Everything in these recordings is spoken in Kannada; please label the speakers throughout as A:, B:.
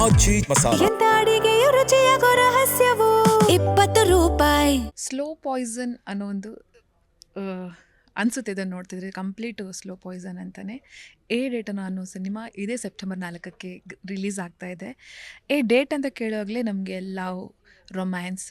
A: ಆಚಿ ಮಸಾಲ.
B: ಎಂತ ಅಡಿಗೆಯ ರುಚಿಯಾಗೋ ರಹಸ್ಯವು 20 ರೂಪಾಯಿ.
C: ಸ್ಲೋ ಪಾಯ್ಸನ್ ಅನ್ನೋ ಒಂದು ಅನಿಸುತ್ತೆ ಇದನ್ನು ನೋಡ್ತಿದ್ರೆ, ಕಂಪ್ಲೀಟ್ ಸ್ಲೋ ಪಾಯ್ಸನ್ ಅಂತಲೇ. ಎ ಡೇಟನ್ನು ಅನ್ನೋ ಸಿನಿಮಾ ಇದೇ ಸೆಪ್ಟೆಂಬರ್ 4ಕ್ಕೆ ರಿಲೀಸ್ ಆಗ್ತಾ ಇದೆ. ಎ ಡೇಟ್ ಅಂತ ಕೇಳೋವಾಗಲೇ ನಮಗೆ ಲವ್, ರೊಮ್ಯಾನ್ಸ್,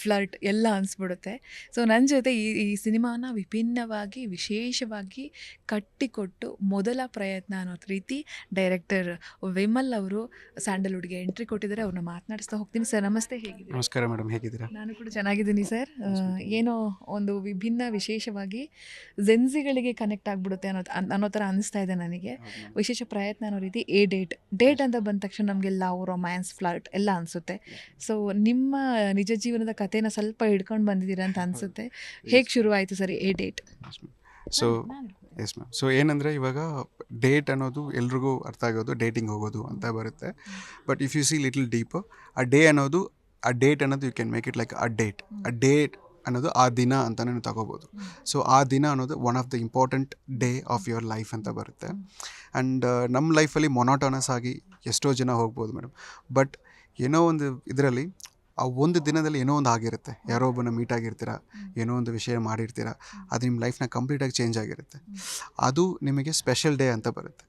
C: ಫ್ಲರ್ಟ್ ಎಲ್ಲ ಅನಿಸ್ಬಿಡುತ್ತೆ. ಸೊ ನನ್ನ ಜೊತೆ ಈ ಸಿನಿಮಾನ ವಿಭಿನ್ನವಾಗಿ, ವಿಶೇಷವಾಗಿ ಕಟ್ಟಿಕೊಟ್ಟು ಮೊದಲ ಪ್ರಯತ್ನ ಅನ್ನೋ ರೀತಿ ಡೈರೆಕ್ಟರ್ ವಿಮಲ್ ಅವರು ಸ್ಯಾಂಡಲ್ವುಡ್ಗೆ ಎಂಟ್ರಿ ಕೊಟ್ಟಿದ್ದಾರೆ. ಅವ್ರನ್ನ ಮಾತನಾಡಿಸ್ತಾ ಹೋಗ್ತೀನಿ. ಸರ್ ನಮಸ್ತೆ, ಹೇಗಿದೆ?
D: ನಮಸ್ಕಾರ ಮೇಡಮ್, ಹೇಗಿದ್ದೀರಾ?
C: ನಾನು ಕೂಡ ಚೆನ್ನಾಗಿದ್ದೀನಿ ಸರ್. ಏನೋ ಒಂದು ವಿಭಿನ್ನ, ವಿಶೇಷವಾಗಿ ಜೆನ್ಸಿಗಳಿಗೆ ಕನೆಕ್ಟ್ ಆಗಿಬಿಡುತ್ತೆ ಅನ್ನೋ ಥರ ಅನಿಸ್ತಾ ಇದೆ ನನಗೆ. ವಿಶೇಷ ಪ್ರಯತ್ನ ಅನ್ನೋ ರೀತಿ. ಎ ಡೇಟ್ ಅಂತ ಬಂದ ತಕ್ಷಣ ನಮಗೆ ಲವ್, ರೊಮ್ಯಾನ್ಸ್, ಫ್ಲರ್ಟ್ ಎಲ್ಲ ಅನಿಸುತ್ತೆ. ಸೊ ನಿಮ್ಮ ನಿಜ ಜೀವನದ ಕಥೆನ ಸ್ವಲ್ಪ ಹಿಡ್ಕೊಂಡು ಬಂದಿದ್ದೀರಾ ಅಂತ ಅನಿಸುತ್ತೆ. ಹೇಗೆ ಶುರು ಆಯಿತು sir A date?
D: So yes ma'am. So ಏನಂದರೆ, ಇವಾಗ ಡೇಟ್ ಅನ್ನೋದು ಎಲ್ರಿಗೂ ಅರ್ಥ ಆಗೋದು ಡೇಟಿಂಗ್ ಹೋಗೋದು ಅಂತ ಬರುತ್ತೆ. But if you see little deep, ಆ ಡೇಟ್ ಅನ್ನೋದು you can make it like a date ಅನ್ನೋದು ಆ ದಿನ ಅಂತಲೇ ನೀವು ತಗೋಬೋದು. ಸೊ ಆ ದಿನ ಅನ್ನೋದು one of the important day of your life ಅಂತ ಬರುತ್ತೆ. ಆ್ಯಂಡ್ ನಮ್ಮ ಲೈಫಲ್ಲಿ ಮೊನೋಟೋನಸ್ ಆಗಿ ಎಷ್ಟೋ ಜನ ಹೋಗ್ಬೋದು ಮೇಡಮ್. ಬಟ್ ಏನೋ ಒಂದು ಇದರಲ್ಲಿ ಆ ಒಂದು ದಿನದಲ್ಲಿ ಏನೋ ಒಂದು ಆಗಿರುತ್ತೆ. ಯಾರೋ ಒಬ್ಬನ ಮೀಟ್ ಆಗಿರ್ತೀರ, ಏನೋ ಒಂದು ವಿಷಯ ಮಾಡಿರ್ತೀರ, ಅದು ನಿಮ್ಮ ಲೈಫ್ನ ಕಂಪ್ಲೀಟಾಗಿ ಚೇಂಜ್ ಆಗಿರುತ್ತೆ. ಅದು ನಿಮಗೆ ಸ್ಪೆಷಲ್ ಡೇ ಅಂತ ಬರುತ್ತೆ.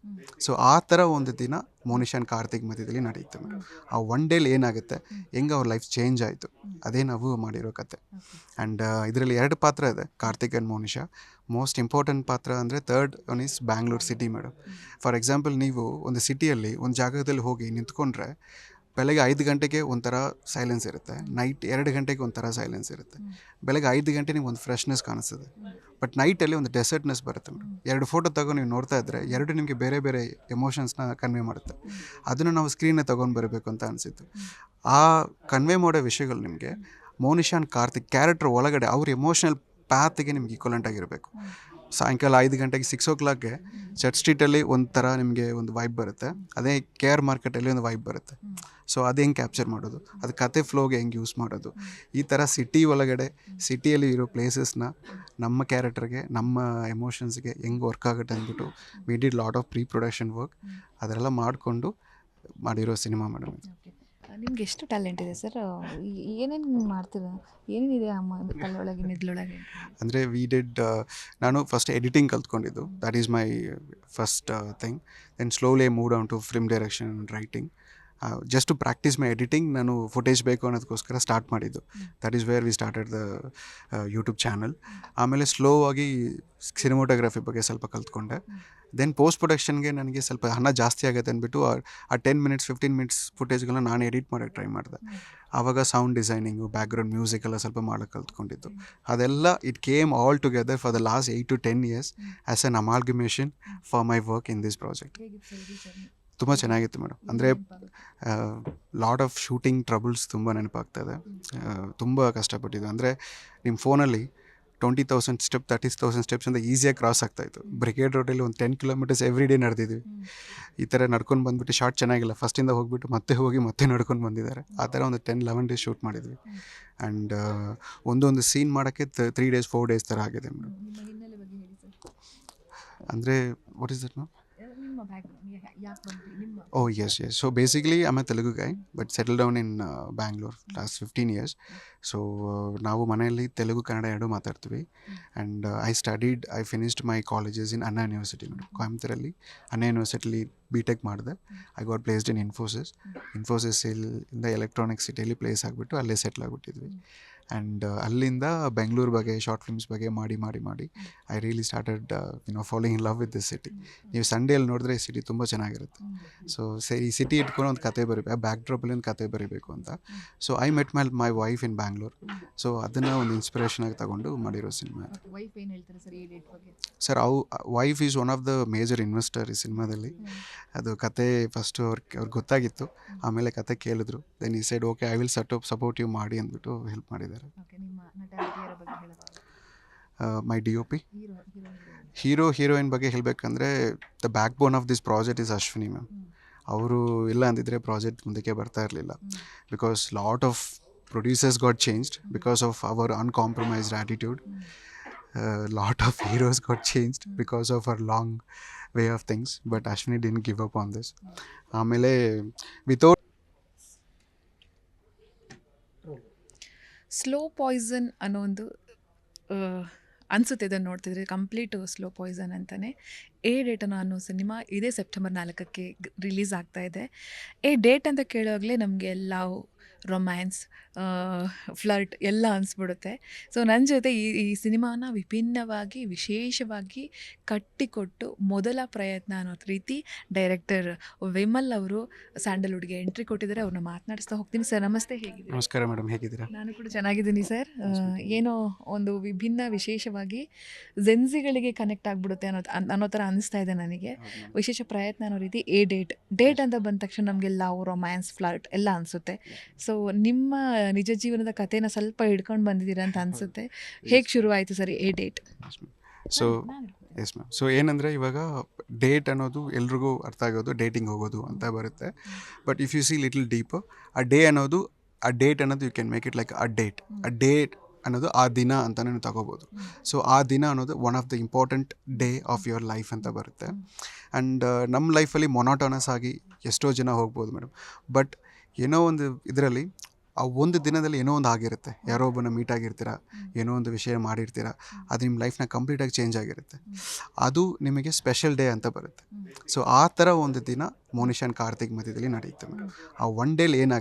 D: ಸೊ ಆ ಥರ ಒಂದು ದಿನ ಮೋನಿಶಾ ಆ್ಯಂಡ್ ಕಾರ್ತಿಕ್ ಮಧ್ಯದಲ್ಲಿ ನಡೆಯುತ್ತೆ ಮೇಡಮ್. ಆ ಒನ್ ಡೇಲಿ ಏನಾಗುತ್ತೆ, ಹೆಂಗೆ ಅವ್ರ ಲೈಫ್ ಚೇಂಜ್ ಆಯಿತು, ಅದೇ ನಾವು ಮಾಡಿರೋ ಕತೆ. ಆ್ಯಂಡ್ ಇದರಲ್ಲಿ 2 ಪಾತ್ರ ಇದೆ, Karthik and Monisha. Most important ಪಾತ್ರ ಅಂದರೆ third one is Bangalore city madam. For example, ನೀವು ಒಂದು ಸಿಟಿಯಲ್ಲಿ ಒಂದು ಜಾಗದಲ್ಲಿ ಹೋಗಿ ನಿಂತ್ಕೊಂಡ್ರೆ ಬೆಳಗ್ಗೆ 5 ಗಂಟೆಗೆ ಒಂಥರ ಸೈಲೆನ್ಸ್ ಇರುತ್ತೆ, ನೈಟ್ 2 ಗಂಟೆಗೆ ಒಂಥರ ಸೈಲೆನ್ಸ್ ಇರುತ್ತೆ. ಬೆಳಗ್ಗೆ 5 ಗಂಟೆ ನಿಮ್ಗೆ ಒಂದು ಫ್ರೆಶ್ನೆಸ್ ಕಾಣಿಸ್ತದೆ, ಬಟ್ ನೈಟಲ್ಲಿ ಒಂದು ಡೆಸರ್ಟ್ನೆಸ್ ಬರುತ್ತೆ ಮೇಡಮ್. 2 ಫೋಟೋ ತಗೊಂಡು ನೀವು ನೋಡ್ತಾ ಇದ್ದರೆ 2 ನಿಮಗೆ ಬೇರೆ ಬೇರೆ ಎಮೋಷನ್ಸ್ನ ಕನ್ವೆ ಮಾಡುತ್ತೆ. ಅದನ್ನು ನಾವು ಸ್ಕ್ರೀನ್ನ ತೊಗೊಂಡು ಬರಬೇಕು ಅಂತ ಅನಿಸಿತ್ತು. ಆ ಕನ್ವೆ ಮಾಡೋ ವಿಷಯಗಳು ನಿಮಗೆ ಮೋನಿಶಾ ಆ್ಯಂಡ್ ಕಾರ್ತಿಕ್ ಕ್ಯಾರೆಕ್ಟರ್ ಒಳಗಡೆ ಅವ್ರ ಎಮೋಷನಲ್ ಪ್ಯಾತಿಗೆ ನಿಮ್ಗೆ ಈಕ್ವಲೆಂಟ್ ಆಗಿರಬೇಕು. ಸಾಯಂಕಾಲ 5 ಗಂಟೆಗೆ 6 o'clock ಚರ್ಚ್ ಸ್ಟ್ರೀಟಲ್ಲಿ ಒಂಥರ ನಿಮಗೆ ಒಂದು ವೈಬ್ ಬರುತ್ತೆ, ಅದೇ KR ಮಾರ್ಕೆಟಲ್ಲಿ ಒಂದು ವೈಬ್ ಬರುತ್ತೆ. ಸೊ ಅದು ಹೆಂಗೆ ಕ್ಯಾಪ್ಚರ್ ಮಾಡೋದು, ಅದು ಕತೆ ಫ್ಲೋಗೆ ಹೆಂಗೆ ಯೂಸ್ ಮಾಡೋದು, ಈ ಥರ ಸಿಟಿ ಒಳಗಡೆ ಸಿಟಿಯಲ್ಲಿ ಇರೋ ಪ್ಲೇಸಸ್ನ ನಮ್ಮ ಕ್ಯಾರೆಕ್ಟರ್ಗೆ, ನಮ್ಮ ಎಮೋಷನ್ಸ್ಗೆ ಹೆಂಗೆ ವರ್ಕ್ ಆಗುತ್ತೆ ಅಂದ್ಬಿಟ್ಟು we did lot of pre production work. ಅದೆಲ್ಲ ಮಾಡಿಕೊಂಡು ಮಾಡಿರೋ ಸಿನಿಮಾ ಮೇಡಮ್ ಇದು.
C: ನಿಮ್ಗೆ ಎಷ್ಟು ಟ್ಯಾಲೆಂಟ್ ಇದೆ ಸರ್? ಏನೇನು ಮಾಡ್ತೀರಾ? ಏನೇನಿದೆ ಕಲ್ಲೊಳಗೆ, ಮಿದ್ಲೊಳಗೆ?
D: ಅಂದರೆ ನಾನು ಫಸ್ಟ್ ಎಡಿಟಿಂಗ್ ಕಲ್ತ್ಕೊಂಡಿದ್ದು, that is my first thing. Then slowly move down to film direction and writing. Just to practice my editing ನಾನು ಫುಟೇಜ್ ಬೇಕು ಅನ್ನೋದಕ್ಕೋಸ್ಕರ ಸ್ಟಾರ್ಟ್ ಮಾಡಿದ್ದು. That is where we started the YouTube channel. ಆಮೇಲೆ ಸ್ಲೋ ಆಗಿ ಸಿನಿಮಾಟೋಗ್ರಫಿ ಬಗ್ಗೆ ಸ್ವಲ್ಪ ಕಲ್ತ್ಕೊಂಡೆ. ದೆನ್ ಪೋಸ್ಟ್ ಪ್ರೊಡಕ್ಷನ್ಗೆ ನನಗೆ ಸ್ವಲ್ಪ ಹಣ ಜಾಸ್ತಿ ಆಗುತ್ತೆ ಅಂದ್ಬಿಟ್ಟು ಆ 10 minutes 15 minutes ಫುಟೇಜ್ಗಳನ್ನ ನಾನು ಎಡಿಟ್ ಮಾಡೋಕ್ಕೆ ಟ್ರೈ ಮಾಡಿದೆ. ಆವಾಗ ಸೌಂಡ್ ಡಿಸೈನಿಂಗು, ಬ್ಯಾಕ್ಗ್ರೌಂಡ್ ಮ್ಯೂಸಿಕ್ ಎಲ್ಲ ಸ್ವಲ್ಪ ಮಾಡೋಕ್ಕೆ ಕಲ್ತ್ಕೊಂಡಿದ್ದು. ಅದೆಲ್ಲ it came all together for the last 8 to 10 years as an amalgamation for my work in this project. ತುಂಬ ಚೆನ್ನಾಗಿತ್ತು ಮೇಡಮ್. ಅಂದರೆ ಲಾಟ್ ಆಫ್ ಶೂಟಿಂಗ್ ಟ್ರಬಲ್ಸ್ ತುಂಬ ನೆನಪಾಗ್ತದೆ. ತುಂಬ ಕಷ್ಟಪಟ್ಟಿದ್ದು. ಅಂದರೆ ನಿಮ್ಮ ಫೋನಲ್ಲಿ 20,000 ಸ್ಟೆಪ್ 30,000 ಸ್ಟೆಪ್ಸ್ ಅಂತ ಈಸಿಯಾಗಿ ಕ್ರಾಸ್ ಆಗ್ತಾಯಿತ್ತು. ಬ್ರಿಗೇಡ್ ರೋಡಲ್ಲಿ ಒಂದು 10 kilometers ಎವ್ರಿ ಡೇ ನಡೆದಿದ್ವಿ. ಈ ಥರ ನಡ್ಕೊಂಡು ಬಂದುಬಿಟ್ಟು ಶಾರ್ಟ್ ಚೆನ್ನಾಗಿಲ್ಲ, ಫಸ್ಟಿಂದ ಹೋಗಿಬಿಟ್ಟು ಮತ್ತೆ ನಡ್ಕೊಂಡು ಬಂದಿದ್ದಾರೆ. ಆ ಥರ ಒಂದು 10-11 days ಶೂಟ್ ಮಾಡಿದ್ವಿ. ಆ್ಯಂಡ್ ಒಂದೊಂದು ಸೀನ್ ಮಾಡೋಕ್ಕೆ 3 days 4 days ಥರ ಆಗಿದೆ ಮೇಡಮ್. ಅಂದರೆ what is that ma'am? Oh yes. So basically I'm a Telugu guy but settled down in Bangalore last 15 years. So ನಾವು ಮನೆಯಲ್ಲಿ ತೆಲುಗು ಕನ್ನಡ ಎರಡು ಮಾತಾಡ್ತೀವಿ. And I finished my colleges in Anna University ಕೊಯಂಬತ್ತೂರಲ್ಲಿ. Anna Universityಲಿ B.Tech ಮಾಡಿದೆ. I got placed in Infosys ಇಂದ ಎಲೆಕ್ಟ್ರಾನಿಕ್ ಸಿಟಿಯಲ್ಲಿ ಪ್ಲೇಸ್ ಆಗಿಬಿಟ್ಟು ಅಲ್ಲೇ ಸೆಟ್ಲ್ ಆಗಿಬಿಟ್ಟಿದ್ವಿ. ಆ್ಯಂಡ್ ಅಲ್ಲಿಂದ ಬೆಂಗಳೂರು ಬಗ್ಗೆ, ಶಾರ್ಟ್ ಫಿಲ್ಮ್ಸ್ ಬಗ್ಗೆ ಮಾಡಿ I really started following in love with this city. ನೀವು ಸಂಡೇಲಿ ನೋಡಿದ್ರೆ ಈ ಸಿಟಿ ತುಂಬ ಚೆನ್ನಾಗಿರುತ್ತೆ. ಸೊ ಈ ಸಿಟಿ ಇಟ್ಕೊಂಡು ಒಂದು ಕತೆ ಬರೀಬೇಕು, ಆ ಬ್ಯಾಕ್ ಡ್ರಾಪಲ್ಲಿ ಒಂದು ಕತೆ ಬರೀಬೇಕು ಅಂತ. So I met my wife in Bangalore. So ಅದನ್ನು ಒಂದು ಇನ್ಸ್ಪಿರೇಷನ್ ಆಗಿ ತಗೊಂಡು ಮಾಡಿರೋ cinema. Sir wife is one of the major investor ಈ ಸಿನಿಮಾದಲ್ಲಿ. ಅದು ಕತೆ ಫಸ್ಟು ಅವ್ರಿಗೆ ಗೊತ್ತಾಗಿತ್ತು, ಆಮೇಲೆ ಕತೆ ಕೇಳಿದ್ರು. ದೆನ್ ಈ side okay I will support you ಮಾಡಿ ಅಂದ್ಬಿಟ್ಟು ಹೆಲ್ಪ್ ಮಾಡಿದ್ದಾರೆ. ಮೈ DOP ಹೀರೋಯಿನ್ ಬಗ್ಗೆ ಹೇಳಬೇಕಂದ್ರೆ the backbone of this project is Ashwini ma'am. ಅವರು ಇಲ್ಲ ಅಂದಿದ್ರೆ ಪ್ರಾಜೆಕ್ಟ್ ಮುಂದಕ್ಕೆ ಬರ್ತಾ ಇರಲಿಲ್ಲ. Because lot of producers got changed because of our uncompromised attitude. lot of heroes got changed because of our long way of things, but Ashwini didn't give up on this. ಆಮೇಲೆ ವಿತೌಟ್
C: ಸ್ಲೋ ಪಾಯ್ಸನ್ ಅನ್ನೋ ಒಂದು ಅನಿಸುತ್ತೆ ಇದನ್ನು ನೋಡ್ತಿದ್ರೆ ಕಂಪ್ಲೀಟ್ ಸ್ಲೋ ಪಾಯ್ಸನ್ ಅಂತಲೇ. ಎ ಡೇಟನ ಅನ್ನೋ ಸಿನಿಮಾ ಇದೇ ಸೆಪ್ಟೆಂಬರ್ 4ಕ್ಕೆ ರಿಲೀಸ್ ಆಗ್ತಾ ಇದೆ. ಎ ಡೇಟ್ ಅಂತ ಕೇಳೋವಾಗಲೇ ನಮಗೆ ಲವ್, ರೊಮ್ಯಾನ್ಸ್, ಫ್ಲರ್ಟ್ ಎಲ್ಲ ಅನಿಸ್ಬಿಡುತ್ತೆ. ಸೊ ನನ್ನ ಜೊತೆ ಈ ಸಿನಿಮಾನ ವಿಭಿನ್ನವಾಗಿ ವಿಶೇಷವಾಗಿ ಕಟ್ಟಿಕೊಟ್ಟು ಮೊದಲ ಪ್ರಯತ್ನ ಅನ್ನೋ ರೀತಿ ಡೈರೆಕ್ಟರ್ ವಿಮಲ್ ಅವರು ಸ್ಯಾಂಡಲ್ವುಡ್ಗೆ ಎಂಟ್ರಿ ಕೊಟ್ಟಿದ್ದಾರೆ. ಅವ್ರನ್ನ ಮಾತನಾಡಿಸ್ತಾ ಹೋಗ್ತೀನಿ. ಸರ್ ನಮಸ್ತೆ, ಹೇಗಿದ್ದೀರಾ?
D: ನಮಸ್ಕಾರ ಮೇಡಮ್, ಹೇಗಿದ್ದೀರಾ?
C: ನಾನು ಕೂಡ ಚೆನ್ನಾಗಿದ್ದೀನಿ ಸರ್. ಏನೋ ಒಂದು ವಿಭಿನ್ನ ವಿಶೇಷವಾಗಿ ಜೆನ್ಸಿಗಳಿಗೆ ಕನೆಕ್ಟ್ ಆಗಿಬಿಡುತ್ತೆ ಅನ್ನೋ ಥರ ಅನಿಸ್ತಾ ಇದೆ ನನಗೆ. ವಿಶೇಷ ಪ್ರಯತ್ನ ಅನ್ನೋ ರೀತಿ ಡೇಟ್ ಅಂತ ಬಂದ ತಕ್ಷಣ ನಮಗೆ ಲವ್, ರೊಮ್ಯಾನ್ಸ್, ಫ್ಲರ್ಟ್ ಎಲ್ಲ ಅನಿಸುತ್ತೆ. ಸೊ ನಿಮ್ಮ ನಿಜ ಜೀವನದ ಕಥೆನ ಸ್ವಲ್ಪ ಹಿಡ್ಕೊಂಡು ಬಂದಿದ್ದೀರಾ ಅಂತ ಅನಿಸುತ್ತೆ. ಹೇಗೆ ಶುರುವಾಯಿತು sir A date?
D: So yes ma'am. So ಏನಂದರೆ ಇವಾಗ ಡೇಟ್ ಅನ್ನೋದು ಎಲ್ರಿಗೂ ಅರ್ಥ ಆಗೋದು ಡೇಟಿಂಗ್ ಹೋಗೋದು ಅಂತ ಬರುತ್ತೆ. But if you see little deeper, ಆ ಡೇಟ್ ಅನ್ನೋದು you can make it like a date ಅನ್ನೋದು ಆ ದಿನ ಅಂತಲೇ ನೀವು ತಗೋಬೋದು. ಸೊ ಆ ದಿನ ಅನ್ನೋದು one of the important day of your life ಅಂತ ಬರುತ್ತೆ. ಆ್ಯಂಡ್ ನಮ್ಮ ಲೈಫಲ್ಲಿ ಮೊನೋಟೋನಸ್ ಆಗಿ ಎಷ್ಟೋ ಜನ ಹೋಗ್ಬೋದು ಮೇಡಮ್. ಬಟ್ ಏನೋ ಒಂದು ಇದರಲ್ಲಿ ಆ ಒಂದು ದಿನದಲ್ಲಿ ಏನೋ ಒಂದು ಆಗಿರುತ್ತೆ. ಯಾರೋ ಒಬ್ಬನ ಮೀಟ್ ಆಗಿರ್ತೀರ, ಏನೋ ಒಂದು ವಿಷಯ ಮಾಡಿರ್ತೀರ, ಅದು ನಿಮ್ಮ ಲೈಫ್ನ ಕಂಪ್ಲೀಟಾಗಿ ಚೇಂಜ್ ಆಗಿರುತ್ತೆ. ಅದು ನಿಮಗೆ ಸ್ಪೆಷಲ್ ಡೇ ಅಂತ ಬರುತ್ತೆ. ಸೊ ಆ ಥರ ಒಂದು ದಿನ ಮೋನಿಶ್ ಆ್ಯಂಡ್ ಕಾರ್ತಿಕ್ ಮಧ್ಯದಲ್ಲಿ ನಡೆಯುತ್ತೆ ಮೇಡಮ್. ಆ ಒನ್ ಡೇಲಿ ಏನಾಗುತ್ತೆ